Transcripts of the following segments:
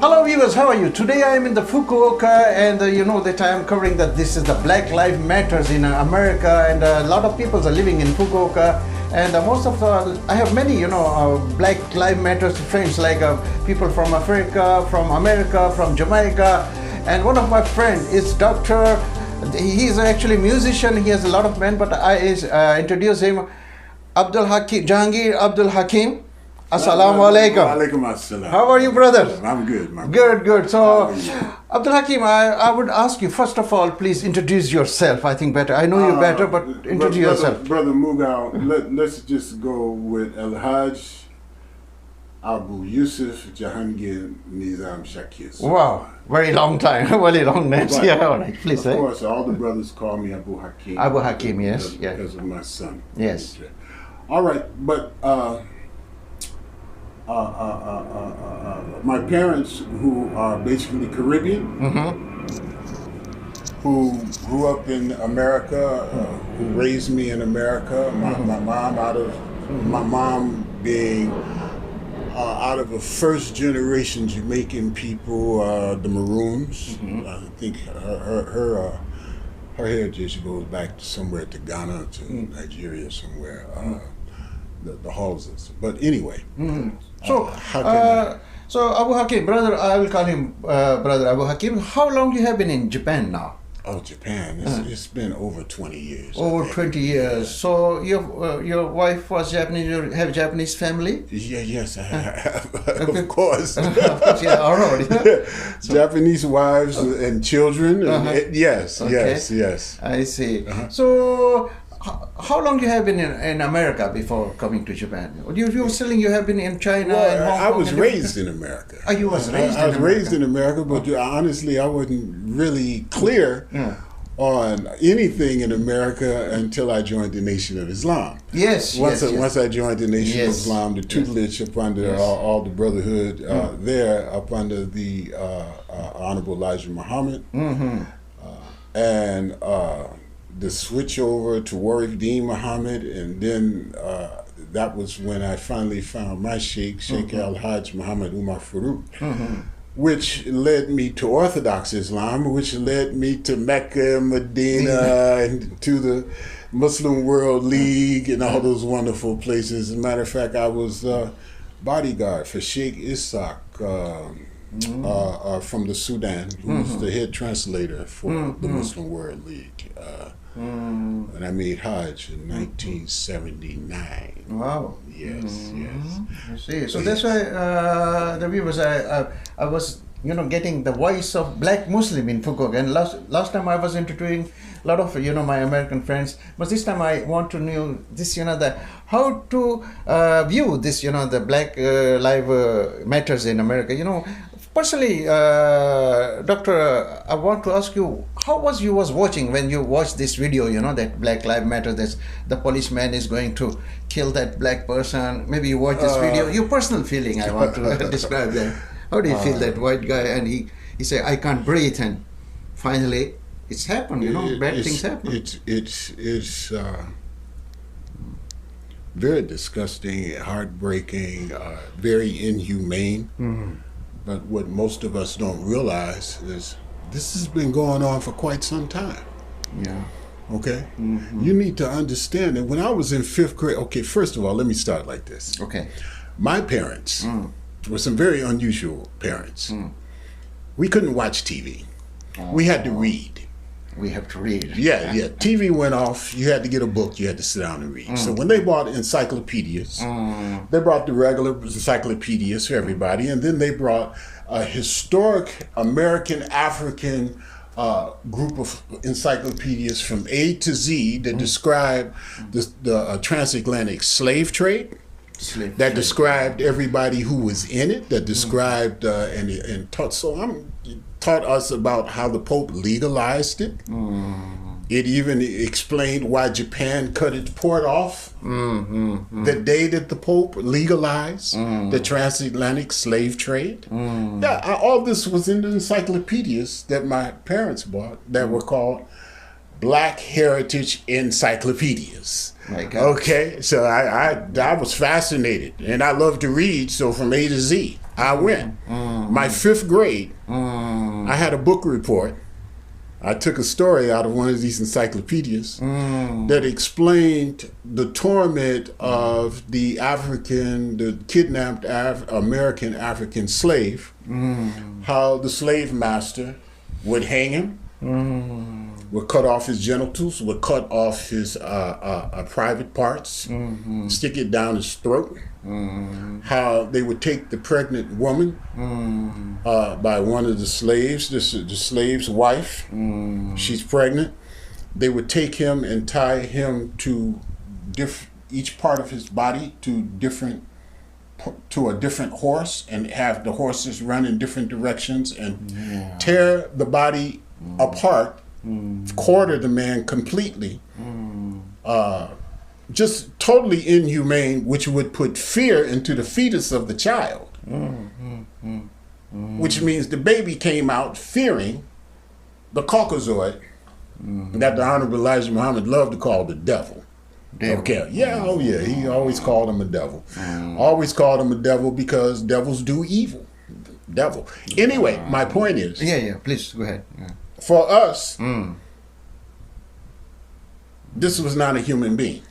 Hello viewers, how are you? Today I am in the Fukuoka and you know that I am covering that this is the Black Lives Matters in America, and a lot of people are living in Fukuoka, and most of I have many Black Lives Matters friends, like people from Africa, from America, from Jamaica, and one of my friends is Dr. He is actually a musician, he has a lot of men, but I introduce him, Jahanghir Abdul Hakim. Assalamu alaikum. Alaikum assalam. How are you, brother? I'm good, man. Good. So, Abdul Hakim, I would ask you, first of all, please introduce yourself. I think better. I know you better, but introduce yourself. Brother Mughal, let's just go with El Hajj, Abu Yousef, Jahanghir Nizam Shakir. Wow, very long time, very long names. But, yeah, all right, please. Of course, all the brothers call me Abu Hakim. Abu Hakim, yes. Because of my son. Yes. All right, but my parents, who are basically Caribbean, who grew up in America, who raised me in America. My mom being out of a first generation Jamaican people, the Maroons. I think her heritage goes back somewhere to Ghana, to Nigeria, somewhere. The Halses. But anyway. So Abu Hakim, brother, I will call him brother Abu Hakim. How long you have been in Japan now? Oh, Japan. It's been over 20 years. Over 20 years. So your wife was Japanese. You have Japanese family? Yes, I have. Of course. Yeah, all right. Japanese wives and children. Yes. I see. So, how long you have been in America before coming to Japan? You were saying you have been in China and Hong Kong. I was raised in America. Oh, you was raised in America? I was raised in America, but honestly, I wasn't really clear on anything in America until I joined the Nation of Islam. Yes. Once I joined the Nation of Islam, the tutelage up under all the brotherhood there, up under the Honorable Elijah Muhammad, and the switch over to Warif Deen Muhammad, and then that was when I finally found my Sheikh Al-Hajj Muhammad Umar Farooq, which led me to Orthodox Islam, which led me to Mecca, Medina, and to the Muslim World League and all those wonderful places. As a matter of fact, I was bodyguard for Sheikh Ishaq from the Sudan, who was the head translator for the Muslim World League. And I made Hajj in 1979. Wow. Yes. I see. So that's why the viewers, I was getting the voice of black Muslim in Fukuoka. And last time I was interviewing a lot of my American friends, but this time I want to know this how to view this the Black Lives Matters in America. Personally, Doctor, I want to ask you, how was you watching when you watched this video, that Black Lives Matter, that the policeman is going to kill that black person? Maybe you watched this video. Your personal feeling, I want to describe that. How do you feel that white guy, and he said, I can't breathe, and finally it's happened, bad things happen. It's very disgusting, heartbreaking, very inhumane. But what most of us don't realize is this has been going on for quite some time. Yeah. Okay? You need to understand that when I was in 5th grade, okay, first of all, let me start like this. Okay. My parents were some very unusual parents. We couldn't watch TV. We had to read. We have to read. Yeah. TV went off. You had to get a book. You had to sit down and read. So when they bought encyclopedias, they brought the regular encyclopedias for everybody, and then they brought a historic American African group of encyclopedias from A to Z that describe the transatlantic slave trade. That described everybody who was in it. That described and taught. So taught us about how the Pope legalized it. It even explained why Japan cut its port off the day that the Pope legalized the transatlantic slave trade. All this was in the encyclopedias that my parents bought that were called Black Heritage Encyclopedias. Okay, so I was fascinated, and I love to read, so from A to Z, I went. My 5th grade, I had a book report. I took a story out of one of these encyclopedias that explained the torment of the kidnapped American African slave, how the slave master would hang him, would cut off his genitals, would cut off his private parts, stick it down his throat, how they would take the pregnant woman by one of the slaves, the slave's wife, she's pregnant, they would take him and tie him to each part of his body to a different horse and have the horses run in different directions and tear the body apart, quarter the man completely, just totally inhumane, which would put fear into the fetus of the child, which means the baby came out fearing the Caucasoid that the Honorable Elijah Muhammad loved to call the devil. Okay, he always called him a devil. Always called him a devil because devils do evil. Devil. Anyway, my point is... please, go ahead. For us, this was not a human being.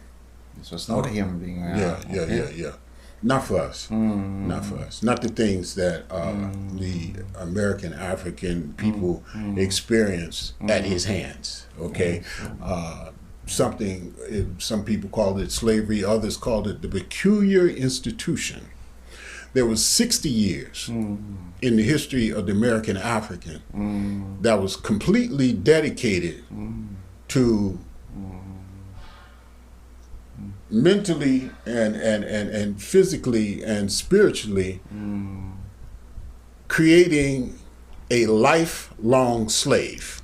This was not a human being. Yeah. Not for us. Not for us. Not the things that the American African people experience at his hands. Okay? Some people called it slavery, others called it the peculiar institution. There was 60 years in the history of the American African that was completely dedicated to mentally and physically and spiritually creating a lifelong slave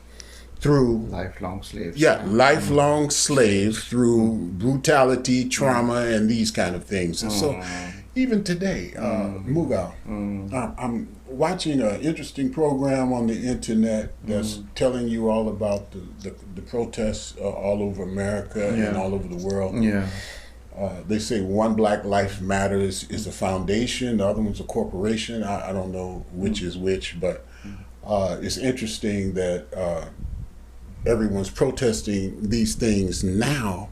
through lifelong slaves. Lifelong slaves through brutality, trauma, and these kind of things. And so even today, Mughal, I'm watching an interesting program on the internet that's telling you all about the protests all over America and all over the world. They say one Black Lives Matters is a foundation, the other one's a corporation. I don't know which is which, but it's interesting that everyone's protesting these things now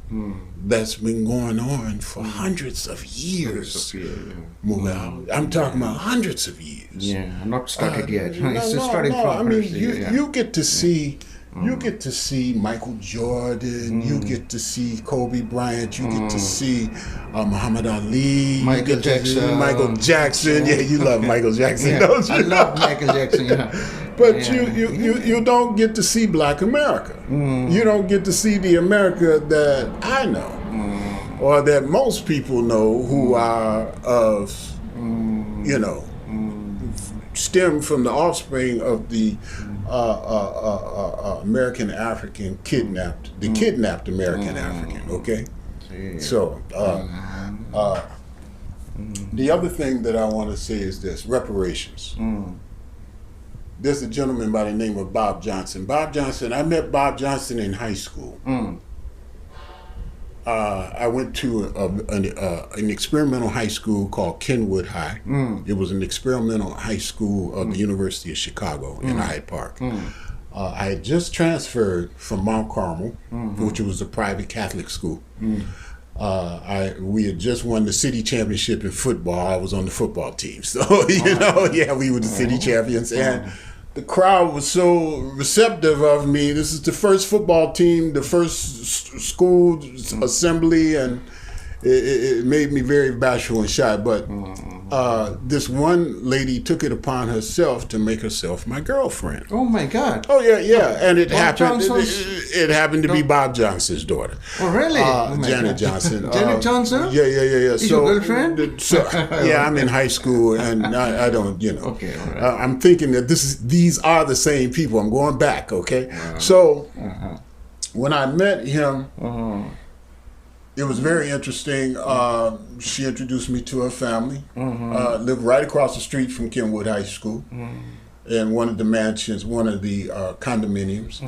that's been going on for hundreds of years. I'm talking about hundreds of years. Not started yet. It's just starting from I mean, you get to see you get to see Michael Jordan, you get to see Kobe Bryant, you get to see Muhammad Ali, Michael Jackson. Yeah, you love Michael Jackson, don't you? I love Michael Jackson, But you don't get to see Black America. You don't get to see the America that I know, or that most people know who are of, stem from the offspring of the American African kidnapped American African, okay? So, the other thing that I want to say is this, reparations. There's a gentleman by the name of Bob Johnson. I met Bob Johnson in high school. I went to an experimental high school called Kenwood High. It was an experimental high school of the University of Chicago in Hyde Park. I had just transferred from Mount Carmel, which was a private Catholic school. We had just won the city championship in football. I was on the football team. So, we were the city champions. And the crowd was so receptive of me. This is the first football team, the first school assembly, and it made me very bashful and shy. But this one lady took it upon herself to make herself my girlfriend. Oh my God! Oh yeah, and it happened. It happened to be Bob Johnson's daughter. Oh really? Janet Johnson. Janet Johnson? Yeah. Is your girlfriend? I'm in high school, and I don't, Okay, all right. I'm thinking that these are the same people. I'm going back. Okay, so when I met him. It was very interesting. She introduced me to her family. Lived right across the street from Kenwood High School, in one of the mansions, one of the condominiums.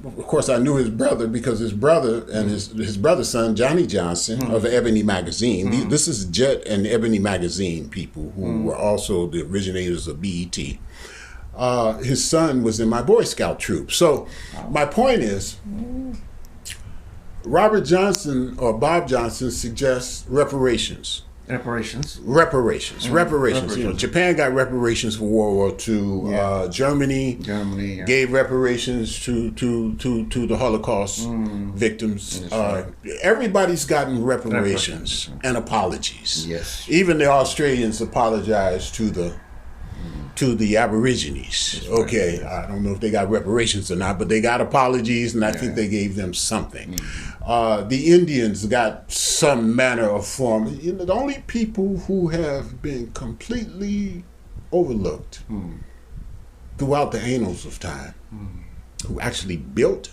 of course, I knew his brother because his brother and his brother's son, Johnny Johnson, of Ebony Magazine. This is Jet and Ebony Magazine people who were also the originators of BET. His son was in my Boy Scout troop. So my point is, Robert Johnson or Bob Johnson suggests reparations. Reparations. You know, Japan got reparations for World War II. Yeah. Germany gave reparations to the Holocaust victims. Right. Everybody's gotten reparations and apologies. Yes. Even the Australians apologized to the Aborigines. Okay, right. I don't know if they got reparations or not, but they got apologies, and I think they gave them something. The Indians got some manner of form. You know, the only people who have been completely overlooked throughout the annals of time, who actually built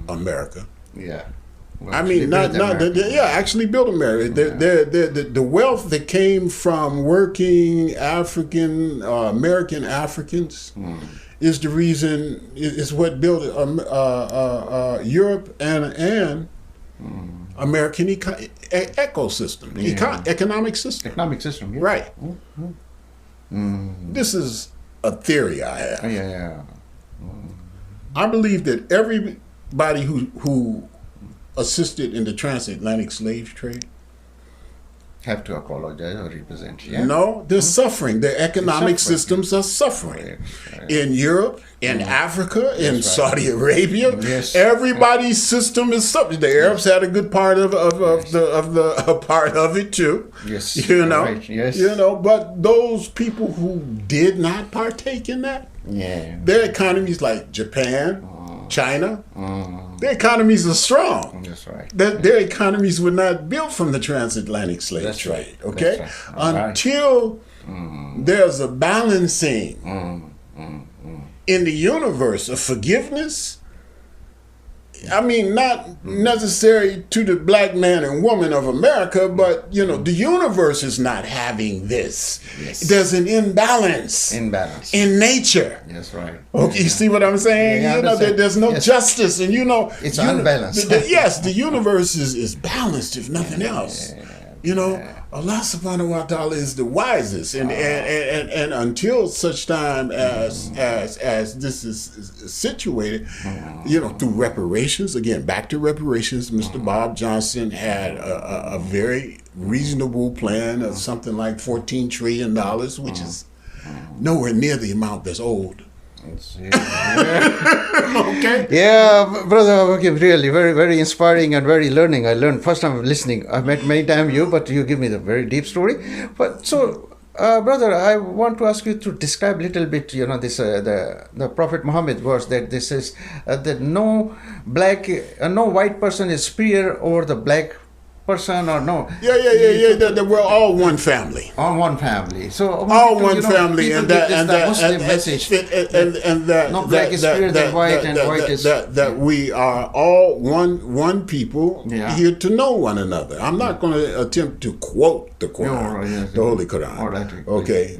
America. Yeah. Well, I mean, actually built America. The wealth that came from working American Africans is the reason, is what built Europe and American ecosystem, economic system. Economic system, yeah. Right. This is a theory I have. I believe that everybody who assisted in the transatlantic slave trade have to apologize or represent. No, they're suffering. Their economic systems are suffering. Right. In Europe, in Africa, in Saudi Arabia, everybody's system is suffering. The Arabs had a good part of it too. Yes, you know, you know. But those people who did not partake in that, their economies, like Japan, China, their economies are strong. That's right. Their economies were not built from the transatlantic slave trade. Okay, until there's a balancing in the universe of forgiveness. I mean, not necessary to the black man and woman of America, but you know, the universe is not having this. There's an imbalance in nature. That's right. Okay, you see what I'm saying? You know, there's no justice, and you know, it's unbalanced. The universe is balanced, if nothing else. You know, Allah subhanahu wa ta'ala is the wisest, and until such time as this is situated, you know, through reparations, again, back to reparations, Mr. Bob Johnson had a very reasonable plan of something like $14 trillion, which is nowhere near the amount that's owed. Okay. Yeah, brother, okay, really very, very inspiring and very learning. I learned first time listening. I've met many times you, but you give me the very deep story. But so, brother, I want to ask you to describe a little bit. You know, this the Prophet Muhammad verse that this is that no white person is superior over the black person or no? That we're all one family. All one family. So all one family, and that no black is superior than white, and white is that we are all one people here to know one another. I'm not going to attempt to quote the Quran, the Holy Quran. Okay,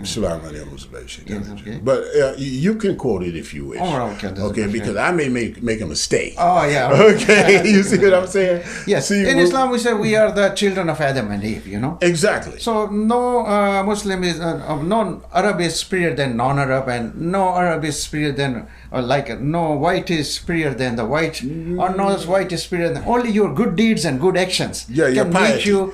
but you can quote it if you wish. Okay, because I may make a mistake. Oh yeah. Okay, you see what I'm saying? Yes. See, in Islam we say we are the children of Adam and Eve, you know. Exactly. So no Muslim is no Arab is superior than non-Arab, and no Arab is superior than no white is superior than the white, or no white is superior than only your good deeds and good actions. Yeah, your piety,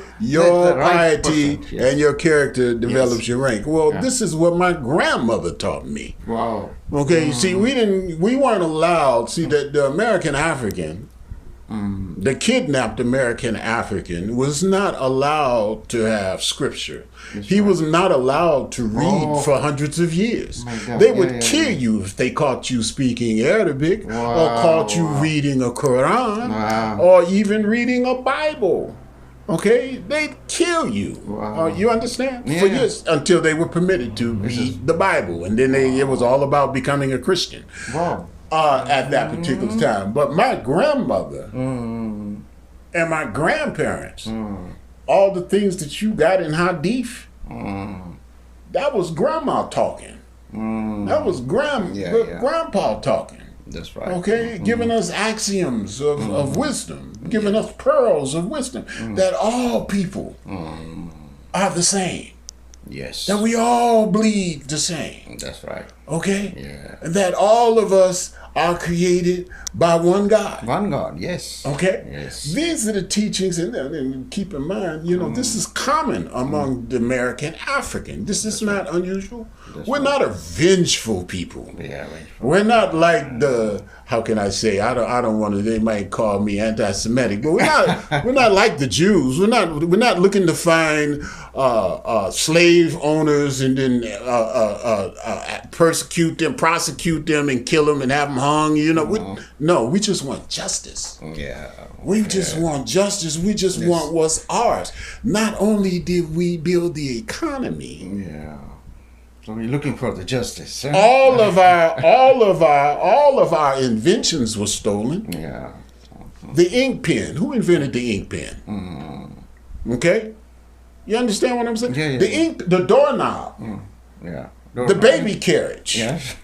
and your character develops your rank. Well, this is what my grandmother taught me. Wow. Okay, you see, we weren't allowed. See, that the American African. The kidnapped American African was not allowed to have scripture. He was not allowed to read for hundreds of years. They would kill you if they caught you speaking Arabic or caught you reading a Quran or even reading a Bible. Okay, they'd kill you. You understand? For years, until they were permitted to read the Bible, and then it was all about becoming a Christian. At that particular time. But my grandmother and my grandparents, all the things that you got in Hadith, that was grandma talking. That was grandpa talking. That's right. Okay, giving us axioms of wisdom, giving us pearls of wisdom, that all people are the same. Yes. That we all bleed the same. That's right. Okay? Yeah. And that all of us are created by one God. One God, yes. Okay? Yes. These are the teachings, and keep in mind, this is common among the American African. This is not unusual. We're not a vengeful people. Yeah, We're not like the, how can I say, I don't want to, they might call me anti-Semitic, but we're not like the Jews. We're not looking to find slave owners and then persecute them, prosecute them, and kill them and have them hung. We just want justice. Yeah. We just want justice. We just want what's ours. Not only did we build the economy. Yeah. So we're looking for the justice. Huh? All of our inventions were stolen. Yeah. The ink pen. Who invented the ink pen? Okay. You understand what I'm saying? Yeah. The doorknob. Yeah. The baby carriage. Yes.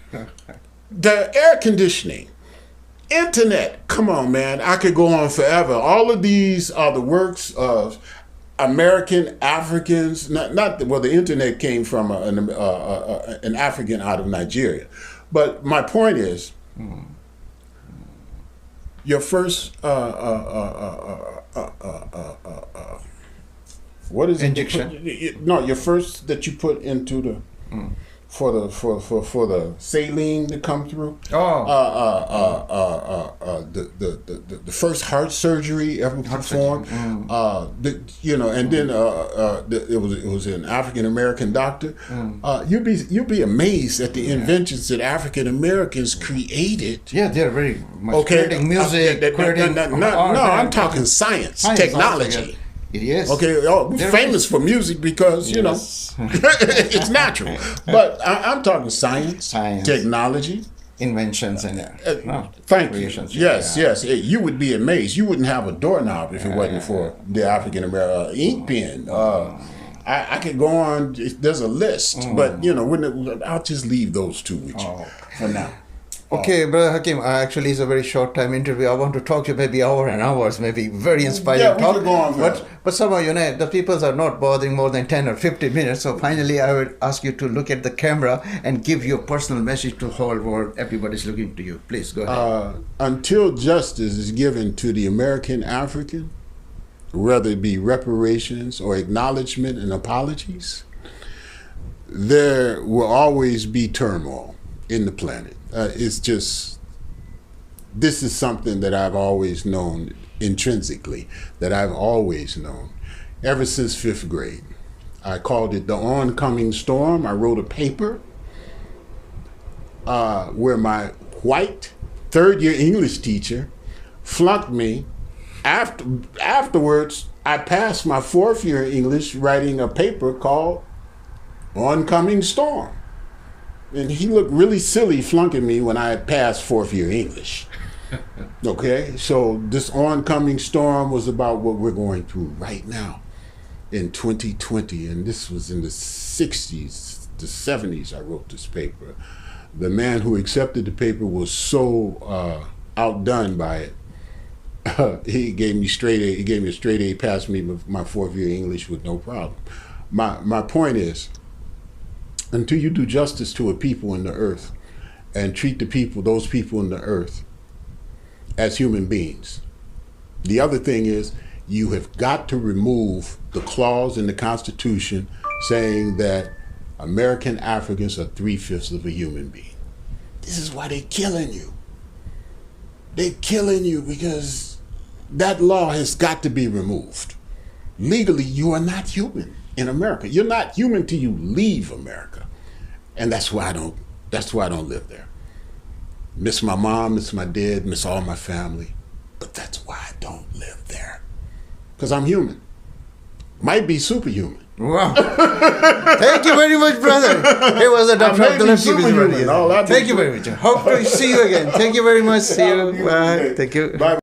The air conditioning. Internet. Come on, man. I could go on forever. All of these are the works of American Africans. The internet came from an African out of Nigeria. But my point is, your first what is injection? Your first that you put into the for the saline to come through. The first heart surgery ever performed. And then it was an African American doctor. You'd be amazed at the inventions that African Americans created. Yeah, they're very much creating music. I'm talking science, technology. Yes. Okay. We're famous for music because it's natural. But I'm talking science, technology, inventions, and thank creations. you. Yes. You would be amazed. You wouldn't have a doorknob if it wasn't for the African American ink pen. I could go on. There's a list, but I'll just leave those two with you for now. Okay, Brother Hakim, actually it's a very short time interview. I want to talk to you maybe hours and hours, maybe very inspiring talk. We could go on but somehow, the people are not bothering more than 10 or 15 minutes. So finally, I would ask you to look at the camera and give your personal message to the whole world. Everybody's looking to you. Please, go ahead. Until justice is given to the American African, whether it be reparations or acknowledgement and apologies, there will always be turmoil in the planet. It's just, this is something that I've always known intrinsically, that I've always known ever since 5th grade. I called it the oncoming storm. I wrote a paper where my white third-year English teacher flunked me. Afterwards, I passed my fourth-year English writing a paper called Oncoming Storm. And he looked really silly flunking me when I had passed fourth-year English. Okay, so this oncoming storm was about what we're going through right now in 2020, and this was in the 60s, the 70s. I wrote this paper. The man who accepted the paper was so outdone by it. He gave me straight A. He gave me a straight A. Passed me my fourth-year English with no problem. My point is, until you do justice to a people in the earth and treat those people in the earth as human beings. The other thing is, you have got to remove the clause in the Constitution saying that American Africans are 3/5 of a human being. This is why they're killing you. They're killing you because that law has got to be removed. Legally, you are not human in America. You're not human till you leave America. And that's why I don't live there. Miss my mom, miss my dad, miss all my family. But that's why I don't live there. Because I'm human. Might be superhuman. Wow. Thank you very much, brother. It was a Dr. Thank you very much. Hope to see you again. Thank you very much. See you. Bye. Thank you. Bye.